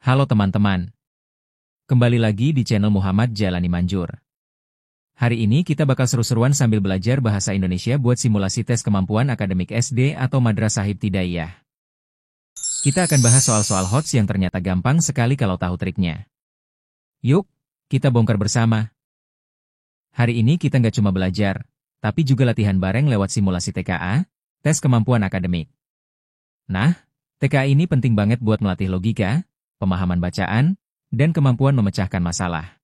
Halo teman-teman, kembali lagi di channel Muhammad Jalani Manjur. Hari ini kita bakal seru-seruan sambil belajar bahasa Indonesia buat simulasi tes kemampuan akademik SD atau Madrasah Ibtidaiyah. Kita akan bahas soal-soal HOTS yang ternyata gampang sekali kalau tahu triknya. Yuk, kita bongkar bersama. Hari ini kita nggak cuma belajar, tapi juga latihan bareng lewat simulasi TKA, tes kemampuan akademik. Nah, TKA ini penting banget buat melatih logika, pemahaman bacaan, dan kemampuan memecahkan masalah.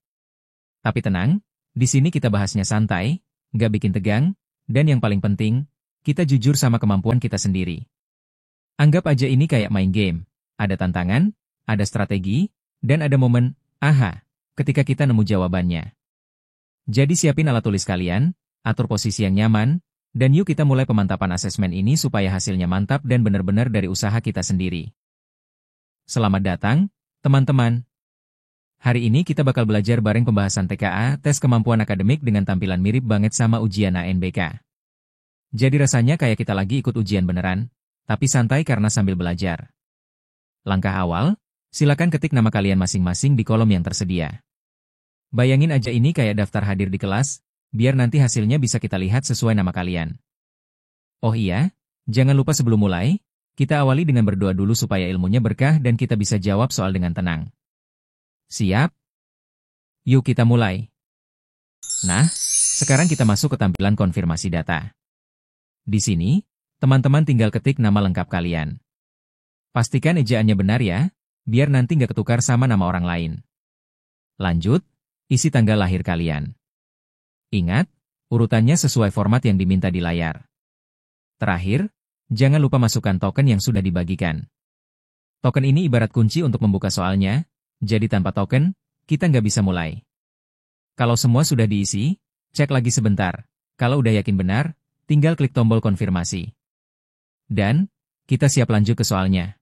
Tapi tenang, di sini kita bahasnya santai, nggak bikin tegang, dan yang paling penting, kita jujur sama kemampuan kita sendiri. Anggap aja ini kayak main game, ada tantangan, ada strategi, dan ada momen, aha, ketika kita nemu jawabannya. Jadi siapin alat tulis kalian, atur posisi yang nyaman, dan yuk kita mulai pemantapan asesmen ini supaya hasilnya mantap dan benar-benar dari usaha kita sendiri. Selamat datang, teman-teman. Hari ini kita bakal belajar bareng pembahasan TKA, tes kemampuan akademik dengan tampilan mirip banget sama ujian ANBK. Jadi rasanya kayak kita lagi ikut ujian beneran, tapi santai karena sambil belajar. Langkah awal, silakan ketik nama kalian masing-masing di kolom yang tersedia. Bayangin aja ini kayak daftar hadir di kelas, biar nanti hasilnya bisa kita lihat sesuai nama kalian. Oh iya, jangan lupa sebelum mulai, kita awali dengan berdoa dulu supaya ilmunya berkah dan kita bisa jawab soal dengan tenang. Siap? Yuk kita mulai. Nah, sekarang kita masuk ke tampilan konfirmasi data. Di sini, teman-teman tinggal ketik nama lengkap kalian. Pastikan ejaannya benar ya, biar nanti nggak ketukar sama nama orang lain. Lanjut, isi tanggal lahir kalian. Ingat, urutannya sesuai format yang diminta di layar. Terakhir, jangan lupa masukkan token yang sudah dibagikan. Token ini ibarat kunci untuk membuka soalnya, jadi tanpa token, kita nggak bisa mulai. Kalau semua sudah diisi, cek lagi sebentar. Kalau udah yakin benar, tinggal klik tombol konfirmasi. Dan, kita siap lanjut ke soalnya.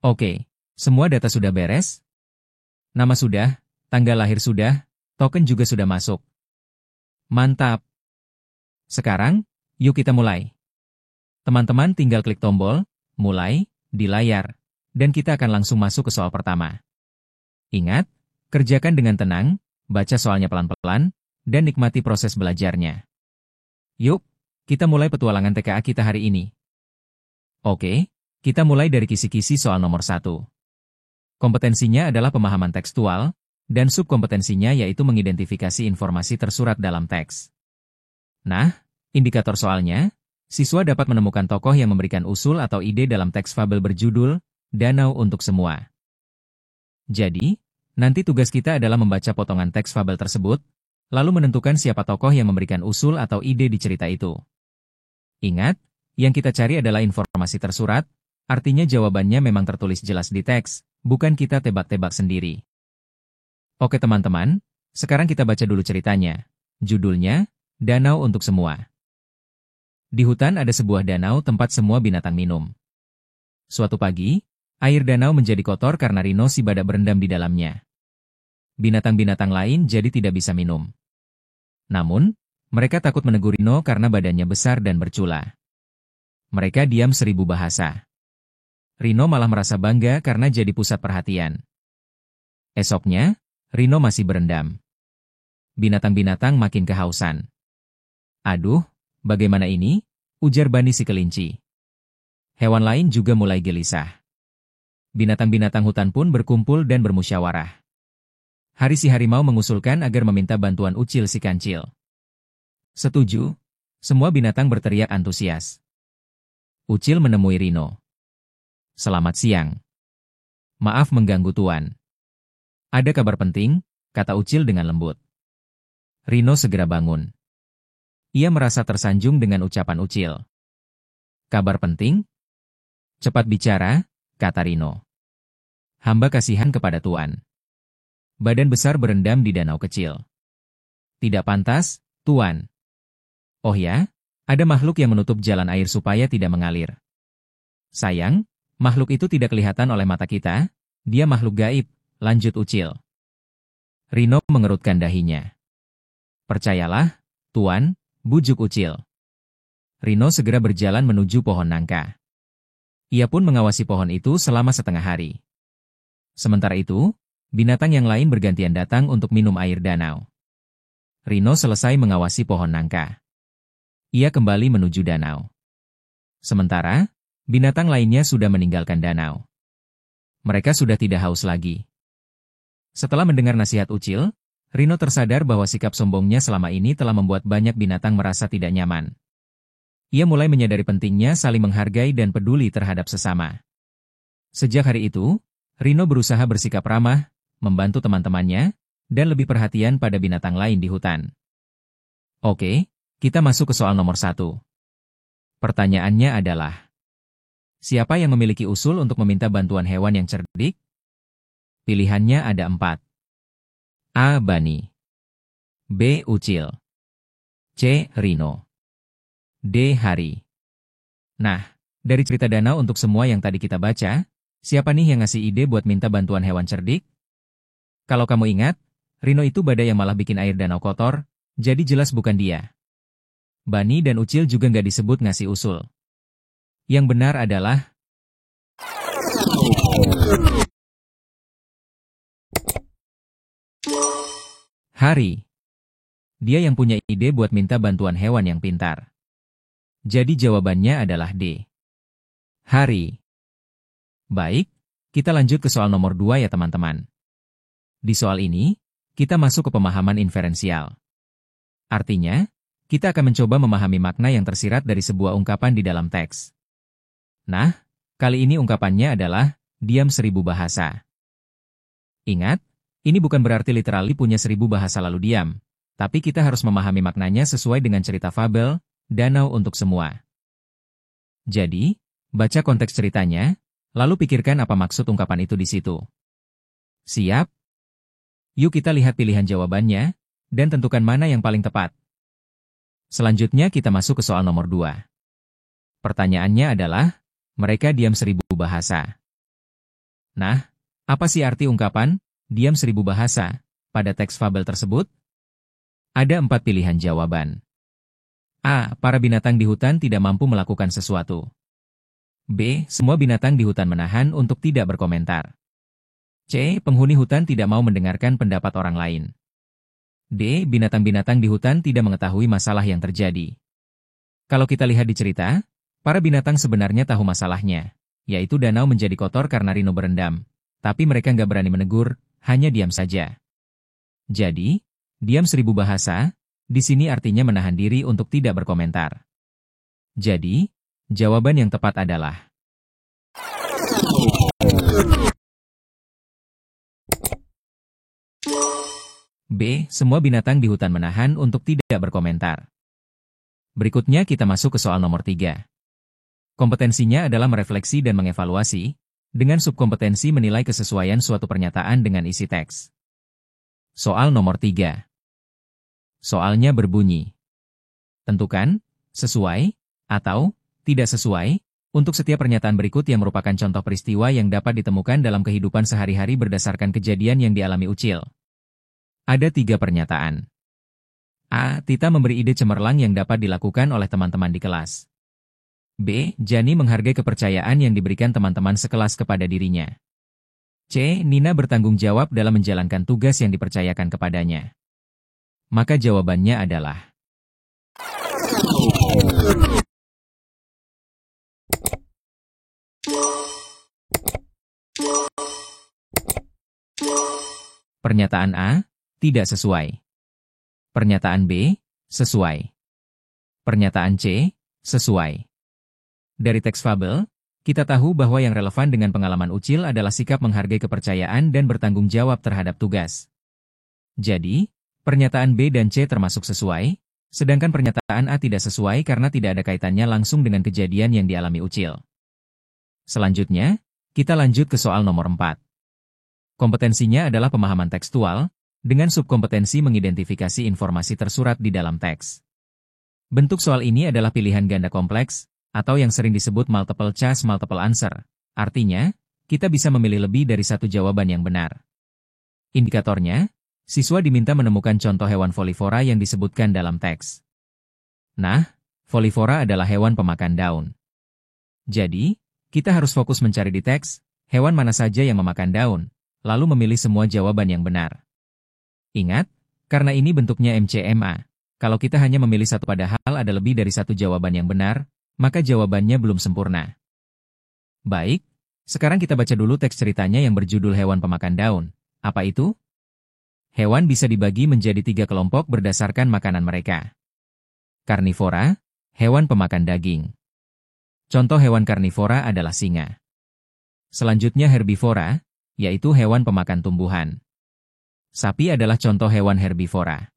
Oke, semua data sudah beres? Nama sudah, tanggal lahir sudah, token juga sudah masuk. Mantap! Sekarang, yuk kita mulai. Teman-teman tinggal klik tombol, mulai, di layar, dan kita akan langsung masuk ke soal pertama. Ingat, kerjakan dengan tenang, baca soalnya pelan-pelan, dan nikmati proses belajarnya. Yuk, kita mulai petualangan TKA kita hari ini. Oke, kita mulai dari kisi-kisi soal nomor 1. Kompetensinya adalah pemahaman tekstual, dan subkompetensinya yaitu mengidentifikasi informasi tersurat dalam teks. Nah, indikator soalnya, siswa dapat menemukan tokoh yang memberikan usul atau ide dalam teks fabel berjudul Danau untuk Semua. Jadi, nanti tugas kita adalah membaca potongan teks fabel tersebut, lalu menentukan siapa tokoh yang memberikan usul atau ide di cerita itu. Ingat, yang kita cari adalah informasi tersurat, artinya jawabannya memang tertulis jelas di teks, bukan kita tebak-tebak sendiri. Oke teman-teman, sekarang kita baca dulu ceritanya. Judulnya, Danau untuk Semua. Di hutan ada sebuah danau tempat semua binatang minum. Suatu pagi, air danau menjadi kotor karena rino si badak berendam di dalamnya. Binatang-binatang lain jadi tidak bisa minum. Namun, mereka takut menegur rino karena badannya besar dan bercula. Mereka diam 1000 bahasa. Rino malah merasa bangga karena jadi pusat perhatian. Esoknya, rino masih berendam. Binatang-binatang makin kehausan. Aduh, bagaimana ini? Ujar Bani si kelinci. Hewan lain juga mulai gelisah. Binatang-binatang hutan pun berkumpul dan bermusyawarah. Hari si harimau mengusulkan agar meminta bantuan Ucil si kancil. Setuju. Semua binatang berteriak antusias. Ucil menemui Rino. Selamat siang. Maaf mengganggu Tuan. Ada kabar penting, kata Ucil dengan lembut. Rino segera bangun. Ia merasa tersanjung dengan ucapan Ucil. Kabar penting? Cepat bicara, kata Rino. Hamba kasihan kepada Tuan. Badan besar berendam di danau kecil. Tidak pantas, Tuan. Oh ya, ada makhluk yang menutup jalan air supaya tidak mengalir. Sayang, makhluk itu tidak kelihatan oleh mata kita, dia makhluk gaib, lanjut Ucil. Rino mengerutkan dahinya. Percayalah, Tuan, bujuk Ucil. Rino segera berjalan menuju pohon nangka. Ia pun mengawasi pohon itu selama setengah hari. Sementara itu, binatang yang lain bergantian datang untuk minum air danau. Rino selesai mengawasi pohon nangka. Ia kembali menuju danau. Sementara, binatang lainnya sudah meninggalkan danau. Mereka sudah tidak haus lagi. Setelah mendengar nasihat Ucil, Rino tersadar bahwa sikap sombongnya selama ini telah membuat banyak binatang merasa tidak nyaman. Ia mulai menyadari pentingnya saling menghargai dan peduli terhadap sesama. Sejak hari itu, Rino berusaha bersikap ramah, membantu teman-temannya, dan lebih perhatian pada binatang lain di hutan. Oke, kita masuk ke soal nomor 1. Pertanyaannya adalah, siapa yang memiliki usul untuk meminta bantuan hewan yang cerdik? Pilihannya ada 4. A. Bani, B. Ucil, C. Rino, D. Hari. Nah, dari cerita danau untuk semua yang tadi kita baca, siapa nih yang ngasih ide buat minta bantuan hewan cerdik? Kalau kamu ingat, Rino itu badai yang malah bikin air danau kotor, jadi jelas bukan dia. Bani dan Ucil juga nggak disebut ngasih usul. Yang benar adalah Hari. Dia yang punya ide buat minta bantuan hewan yang pintar. Jadi jawabannya adalah D. Hari. Baik, kita lanjut ke soal nomor 2 ya teman-teman. Di soal ini, kita masuk ke pemahaman inferensial. Artinya, kita akan mencoba memahami makna yang tersirat dari sebuah ungkapan di dalam teks. Nah, kali ini ungkapannya adalah, diam 1000 bahasa. Ingat, ini bukan berarti literally punya 1000 bahasa lalu diam, tapi kita harus memahami maknanya sesuai dengan cerita fabel, Danau untuk Semua. Jadi, baca konteks ceritanya, lalu pikirkan apa maksud ungkapan itu di situ. Siap? Yuk kita lihat pilihan jawabannya, dan tentukan mana yang paling tepat. Selanjutnya kita masuk ke soal nomor 2. Pertanyaannya adalah, mereka diam 1000 bahasa. Nah, apa sih arti ungkapan, diam 1000 bahasa, pada teks fabel tersebut? Ada 4 pilihan jawaban. A. Para binatang di hutan tidak mampu melakukan sesuatu. B. Semua binatang di hutan menahan untuk tidak berkomentar. C. Penghuni hutan tidak mau mendengarkan pendapat orang lain. D. Binatang-binatang di hutan tidak mengetahui masalah yang terjadi. Kalau kita lihat di cerita, para binatang sebenarnya tahu masalahnya, yaitu danau menjadi kotor karena Rino berendam. Tapi mereka nggak berani menegur, hanya diam saja. Jadi, diam 1000 bahasa, di sini artinya menahan diri untuk tidak berkomentar. Jadi, jawaban yang tepat adalah B. Semua binatang di hutan menahan untuk tidak berkomentar. Berikutnya kita masuk ke soal nomor 3. Kompetensinya adalah merefleksi dan mengevaluasi, dengan subkompetensi menilai kesesuaian suatu pernyataan dengan isi teks. Soal nomor 3. Soalnya berbunyi, tentukan, sesuai, atau tidak sesuai, untuk setiap pernyataan berikut yang merupakan contoh peristiwa yang dapat ditemukan dalam kehidupan sehari-hari berdasarkan kejadian yang dialami Ucil. Ada 3 pernyataan. A. Tita memberi ide cemerlang yang dapat dilakukan oleh teman-teman di kelas. B. Jani menghargai kepercayaan yang diberikan teman-teman sekelas kepada dirinya. C. Nina bertanggung jawab dalam menjalankan tugas yang dipercayakan kepadanya. Maka jawabannya adalah pernyataan A, tidak sesuai. Pernyataan B, sesuai. Pernyataan C, sesuai. Dari teks fabel, kita tahu bahwa yang relevan dengan pengalaman Ucil adalah sikap menghargai kepercayaan dan bertanggung jawab terhadap tugas. Jadi, pernyataan B dan C termasuk sesuai, sedangkan pernyataan A tidak sesuai karena tidak ada kaitannya langsung dengan kejadian yang dialami Ucil. Selanjutnya, kita lanjut ke soal nomor 4. Kompetensinya adalah pemahaman tekstual, dengan subkompetensi mengidentifikasi informasi tersurat di dalam teks. Bentuk soal ini adalah pilihan ganda kompleks, atau yang sering disebut multiple choice multiple answer. Artinya, kita bisa memilih lebih dari satu jawaban yang benar. Indikatornya, siswa diminta menemukan contoh hewan folivora yang disebutkan dalam teks. Nah, folivora adalah hewan pemakan daun. Jadi, kita harus fokus mencari di teks, hewan mana saja yang memakan daun, lalu memilih semua jawaban yang benar. Ingat, karena ini bentuknya MCMA, kalau kita hanya memilih satu padahal ada lebih dari satu jawaban yang benar, maka jawabannya belum sempurna. Baik, sekarang kita baca dulu teks ceritanya yang berjudul Hewan Pemakan Daun. Apa itu? Hewan bisa dibagi menjadi 3 kelompok berdasarkan makanan mereka. Karnivora, hewan pemakan daging. Contoh hewan karnivora adalah singa. Selanjutnya herbivora, yaitu hewan pemakan tumbuhan. Sapi adalah contoh hewan herbivora.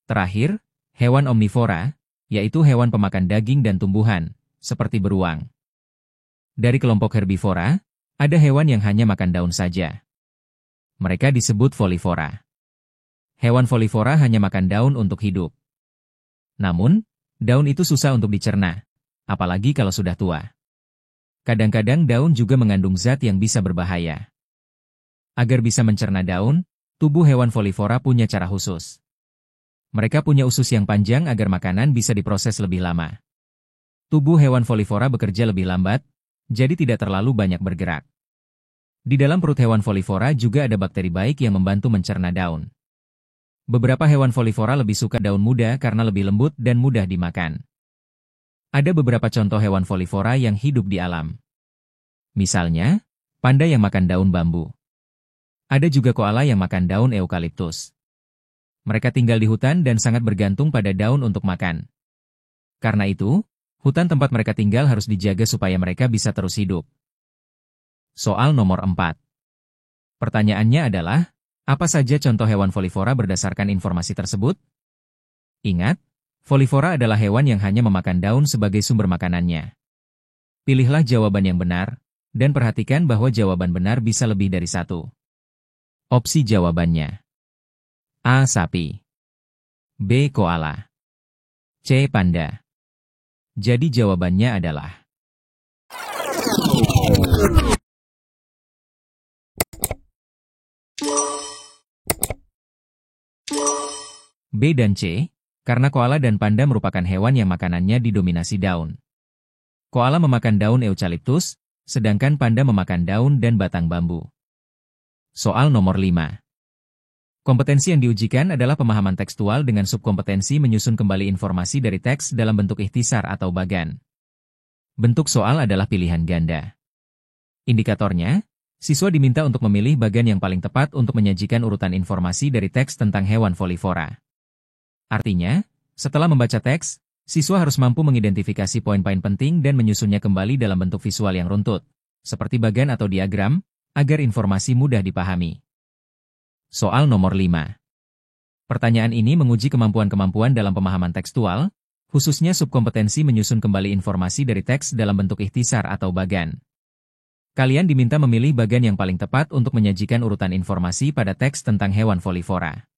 Terakhir, hewan omnivora, yaitu hewan pemakan daging dan tumbuhan, seperti beruang. Dari kelompok herbivora, ada hewan yang hanya makan daun saja. Mereka disebut folivora. Hewan folivora hanya makan daun untuk hidup. Namun, daun itu susah untuk dicerna, apalagi kalau sudah tua. Kadang-kadang daun juga mengandung zat yang bisa berbahaya. Agar bisa mencerna daun, tubuh hewan folivora punya cara khusus. Mereka punya usus yang panjang agar makanan bisa diproses lebih lama. Tubuh hewan folivora bekerja lebih lambat, jadi tidak terlalu banyak bergerak. Di dalam perut hewan folivora juga ada bakteri baik yang membantu mencerna daun. Beberapa hewan folivora lebih suka daun muda karena lebih lembut dan mudah dimakan. Ada beberapa contoh hewan folivora yang hidup di alam. Misalnya, panda yang makan daun bambu. Ada juga koala yang makan daun eukaliptus. Mereka tinggal di hutan dan sangat bergantung pada daun untuk makan. Karena itu, hutan tempat mereka tinggal harus dijaga supaya mereka bisa terus hidup. Soal nomor 4. Pertanyaannya adalah, apa saja contoh hewan folivora berdasarkan informasi tersebut? Ingat, folivora adalah hewan yang hanya memakan daun sebagai sumber makanannya. Pilihlah jawaban yang benar, dan perhatikan bahwa jawaban benar bisa lebih dari satu. Opsi jawabannya: A. Sapi, B. Koala, C. Panda. Jadi jawabannya adalah B dan C, karena koala dan panda merupakan hewan yang makanannya didominasi daun. Koala memakan daun eukaliptus, sedangkan panda memakan daun dan batang bambu. Soal nomor 5. Kompetensi yang diujikan adalah pemahaman tekstual dengan subkompetensi menyusun kembali informasi dari teks dalam bentuk ikhtisar atau bagan. Bentuk soal adalah pilihan ganda. Indikatornya, siswa diminta untuk memilih bagan yang paling tepat untuk menyajikan urutan informasi dari teks tentang hewan folivora. Artinya, setelah membaca teks, siswa harus mampu mengidentifikasi poin-poin penting dan menyusunnya kembali dalam bentuk visual yang runtut, seperti bagan atau diagram, agar informasi mudah dipahami. Soal nomor 5. Pertanyaan ini menguji kemampuan-kemampuan dalam pemahaman tekstual, khususnya subkompetensi menyusun kembali informasi dari teks dalam bentuk ikhtisar atau bagan. Kalian diminta memilih bagan yang paling tepat untuk menyajikan urutan informasi pada teks tentang hewan folivora.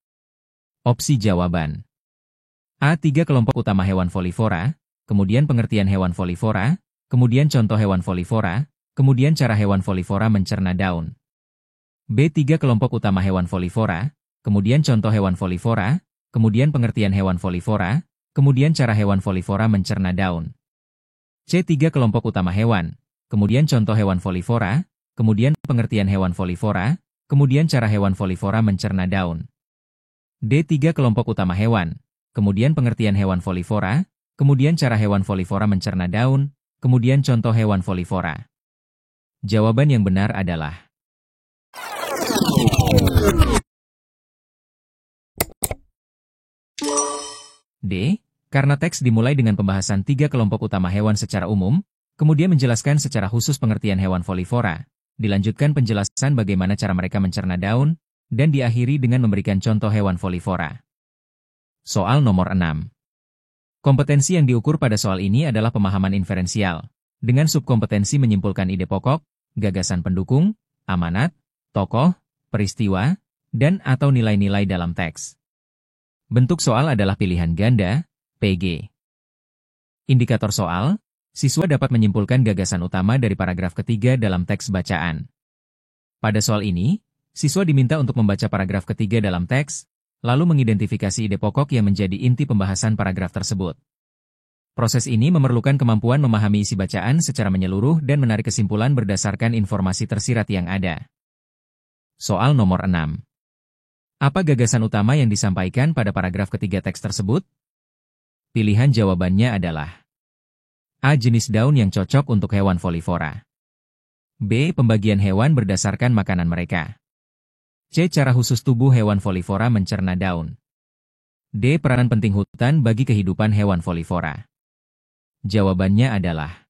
Opsi jawaban: A. 3 kelompok utama hewan folivora, kemudian pengertian hewan folivora, kemudian contoh hewan folivora, kemudian cara hewan folivora mencerna daun. B. 3 kelompok utama hewan folivora, kemudian contoh hewan folivora, kemudian pengertian hewan folivora, kemudian cara hewan folivora mencerna daun. C. 3 kelompok utama hewan, kemudian contoh hewan folivora, kemudian pengertian hewan folivora, kemudian cara hewan folivora mencerna daun. D. 3 kelompok utama hewan, kemudian pengertian hewan folivora, kemudian cara hewan folivora mencerna daun, kemudian contoh hewan folivora. Jawaban yang benar adalah D. Karena teks dimulai dengan pembahasan 3 kelompok utama hewan secara umum, kemudian menjelaskan secara khusus pengertian hewan folivora, dilanjutkan penjelasan bagaimana cara mereka mencerna daun, dan diakhiri dengan memberikan contoh hewan folivora. Soal nomor 6. Kompetensi yang diukur pada soal ini adalah pemahaman inferensial, dengan subkompetensi menyimpulkan ide pokok, gagasan pendukung, amanat, tokoh, peristiwa, dan atau nilai-nilai dalam teks. Bentuk soal adalah pilihan ganda, PG. Indikator soal, siswa dapat menyimpulkan gagasan utama dari paragraf ketiga dalam teks bacaan. Pada soal ini, siswa diminta untuk membaca paragraf ketiga dalam teks, lalu mengidentifikasi ide pokok yang menjadi inti pembahasan paragraf tersebut. Proses ini memerlukan kemampuan memahami isi bacaan secara menyeluruh dan menarik kesimpulan berdasarkan informasi tersirat yang ada. Soal nomor 6. Apa gagasan utama yang disampaikan pada paragraf ketiga teks tersebut? Pilihan jawabannya adalah A. Jenis daun yang cocok untuk hewan folivora. B. Pembagian hewan berdasarkan makanan mereka. C. Cara khusus tubuh hewan folivora mencerna daun. D. Peranan penting hutan bagi kehidupan hewan folivora. Jawabannya adalah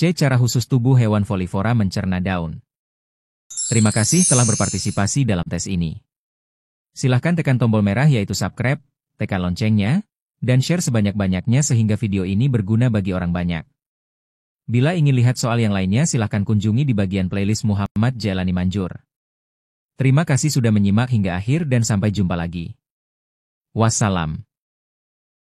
C. Cara khusus tubuh hewan folivora mencerna daun. Terima kasih telah berpartisipasi dalam tes ini. Silahkan tekan tombol merah yaitu subscribe, tekan loncengnya, dan share sebanyak-banyaknya sehingga video ini berguna bagi orang banyak. Bila ingin lihat soal yang lainnya silahkan kunjungi di bagian playlist Muhammad Jalani Manjur. Terima kasih sudah menyimak hingga akhir dan sampai jumpa lagi. Wassalam.